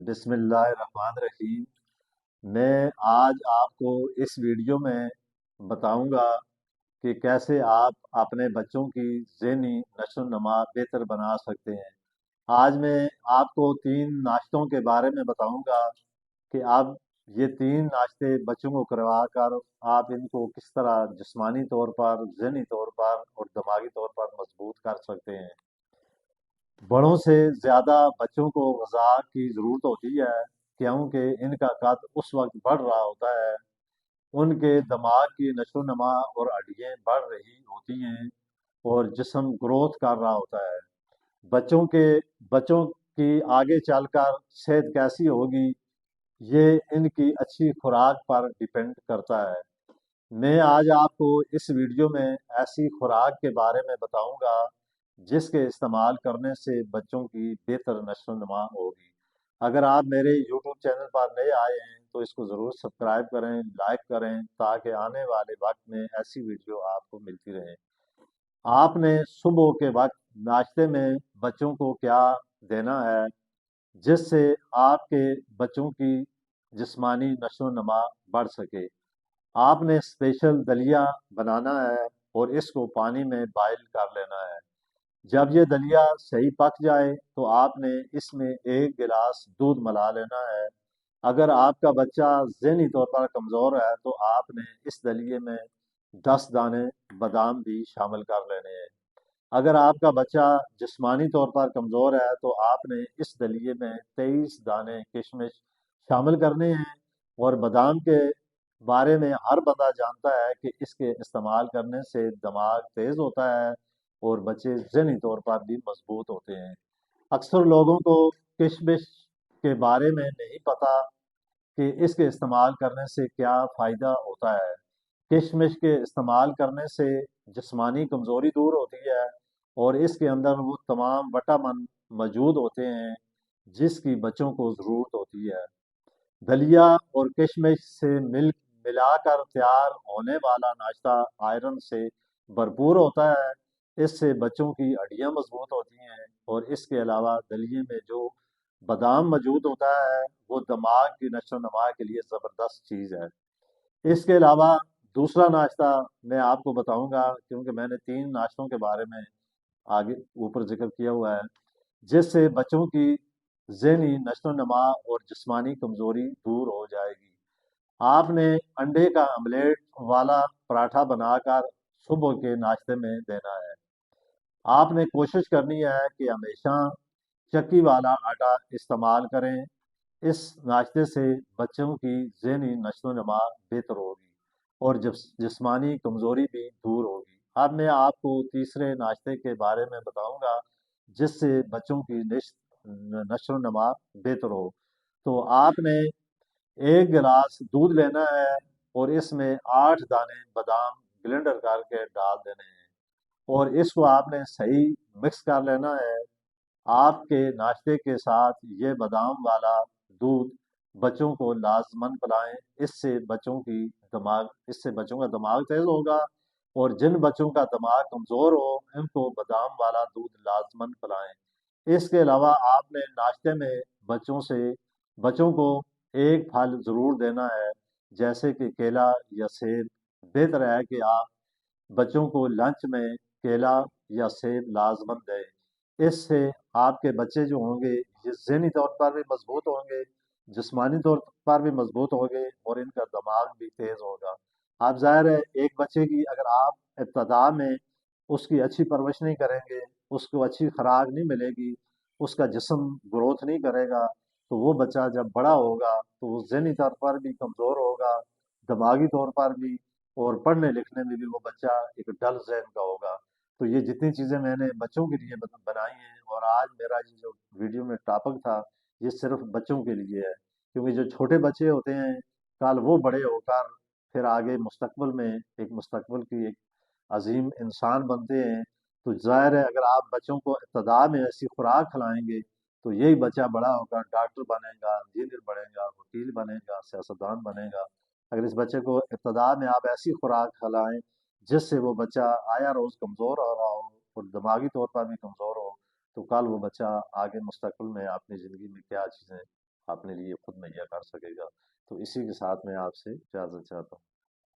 بسم اللہ الرحمن الرحیم۔ میں آج آپ کو اس ویڈیو میں بتاؤں گا کہ کیسے آپ اپنے بچوں کی ذہنی نشو و نما بہتر بنا سکتے ہیں۔ آج میں آپ کو 3 ناشتوں کے بارے میں بتاؤں گا کہ آپ یہ 3 ناشتے بچوں کو کروا کر آپ ان کو کس طرح جسمانی طور پر، ذہنی طور پر اور دماغی طور پر مضبوط کر سکتے ہیں۔ بڑوں سے زیادہ بچوں کو غذا کی ضرورت ہوتی ہے، کیونکہ ان کا قد اس وقت بڑھ رہا ہوتا ہے، ان کے دماغ کی نشو و نما اور ہڈیاں بڑھ رہی ہوتی ہیں اور جسم گروتھ کر رہا ہوتا ہے۔ بچوں کی آگے چل کر صحت کیسی ہوگی، یہ ان کی اچھی خوراک پر ڈیپینڈ کرتا ہے۔ میں آج آپ کو اس ویڈیو میں ایسی خوراک کے بارے میں بتاؤں گا جس کے استعمال کرنے سے بچوں کی بہتر نشو و نما ہوگی۔ اگر آپ میرے یوٹیوب چینل پر نئے آئے ہیں تو اس کو ضرور سبسکرائب کریں، لائک کریں، تاکہ آنے والے وقت میں ایسی ویڈیو آپ کو ملتی رہیں۔ آپ نے صبح کے وقت ناشتے میں بچوں کو کیا دینا ہے جس سے آپ کے بچوں کی جسمانی نشو و نما بڑھ سکے؟ آپ نے اسپیشل دلیا بنانا ہے اور اس کو پانی میں بائل کر لینا ہے۔ جب یہ دلیا صحیح پک جائے تو آپ نے اس میں 1 گلاس دودھ ملا لینا ہے۔ اگر آپ کا بچہ ذہنی طور پر کمزور ہے تو آپ نے اس دلیے میں 10 دانے بادام بھی شامل کر لینے ہیں۔ اگر آپ کا بچہ جسمانی طور پر کمزور ہے تو آپ نے اس دلیے میں 23 دانے کشمش شامل کرنے ہیں۔ اور بادام کے بارے میں ہر بندہ جانتا ہے کہ اس کے استعمال کرنے سے دماغ تیز ہوتا ہے اور بچے ذہنی طور پر بھی مضبوط ہوتے ہیں۔ اکثر لوگوں کو کشمش کے بارے میں نہیں پتہ کہ اس کے استعمال کرنے سے کیا فائدہ ہوتا ہے۔ کشمش کے استعمال کرنے سے جسمانی کمزوری دور ہوتی ہے اور اس کے اندر وہ تمام وٹامن موجود ہوتے ہیں جس کی بچوں کو ضرورت ہوتی ہے۔ دلیا اور کشمش سے ملا کر تیار ہونے والا ناشتہ آئرن سے بھرپور ہوتا ہے۔ اس سے بچوں کی ہڈیاں مضبوط ہوتی ہیں اور اس کے علاوہ دلیے میں جو بادام موجود ہوتا ہے وہ دماغ کی نشو و نما کے لیے زبردست چیز ہے۔ اس کے علاوہ دوسرا ناشتہ میں آپ کو بتاؤں گا، کیونکہ میں نے 3 ناشتوں کے بارے میں آگے اوپر ذکر کیا ہوا ہے جس سے بچوں کی ذہنی نشو و نما اور جسمانی کمزوری دور ہو جائے گی۔ آپ نے انڈے کا آملیٹ والا پراٹھا بنا کر صبح کے ناشتے میں دینا ہے۔ آپ نے کوشش کرنی ہے کہ ہمیشہ چکی والا آٹا استعمال کریں۔ اس ناشتے سے بچوں کی ذہنی نشو و نما بہتر ہوگی اور جسمانی کمزوری بھی دور ہوگی۔ اب میں آپ کو تیسرے ناشتے کے بارے میں بتاؤں گا جس سے بچوں کی نشو و نما بہتر ہو۔ تو آپ نے 1 گلاس دودھ لینا ہے اور اس میں 8 دانے بادام بلینڈر کر کے ڈال دینے ہیں اور اس کو آپ نے صحیح مکس کر لینا ہے۔ آپ کے ناشتے کے ساتھ یہ بادام والا دودھ بچوں کو لازماً پلائیں۔ اس سے بچوں کا دماغ تیز ہوگا اور جن بچوں کا دماغ کمزور ہو ان کو بادام والا دودھ لازماً پلائیں۔ اس کے علاوہ آپ نے ناشتے میں بچوں کو ایک پھل ضرور دینا ہے، جیسے کہ کیلا یا سیب۔ بہتر ہے کہ آپ بچوں کو لنچ میں کیلا یا سیب لازماً دیں۔ اس سے آپ کے بچے جو ہوں گے یہ ذہنی طور پر بھی مضبوط ہوں گے، جسمانی طور پر بھی مضبوط ہوں گے اور ان کا دماغ بھی تیز ہوگا۔ آپ ظاہر ہے ایک بچے کی اگر آپ ابتدا میں اس کی اچھی پرورش نہیں کریں گے، اس کو اچھی خوراک نہیں ملے گی، اس کا جسم گروتھ نہیں کرے گا، تو وہ بچہ جب بڑا ہوگا تو وہ ذہنی طور پر بھی کمزور ہوگا، دماغی طور پر بھی، اور پڑھنے لکھنے میں بھی وہ بچہ ایک ڈل ذہن کا ہوگا۔ تو یہ جتنی چیزیں میں نے بچوں کے لیے بنائی ہیں، اور آج میرا یہ جو ویڈیو میں ٹاپک تھا یہ صرف بچوں کے لیے ہے، کیونکہ جو چھوٹے بچے ہوتے ہیں کل وہ بڑے ہو کر پھر آگے مستقبل کی ایک عظیم انسان بنتے ہیں۔ تو ظاہر ہے اگر آپ بچوں کو ابتدا میں ایسی خوراک کھلائیں گے تو یہی بچہ بڑا ہوگا ڈاکٹر بنے گا، انجینئر بنے گا، وکیل بنے گا، سیاستدان بنے گا۔ اگر اس بچے کو ابتدا میں آپ ایسی خوراک کھلائیں جس سے وہ بچہ آیا روز کمزور ہو رہا ہو اور دماغی طور پر بھی کمزور ہو، تو کل وہ بچہ آگے مستقبل میں اپنی زندگی میں کیا چیزیں اپنے لیے خود مہیا کر سکے گا۔ تو اسی کے ساتھ میں آپ سے اجازت چاہتا ہوں۔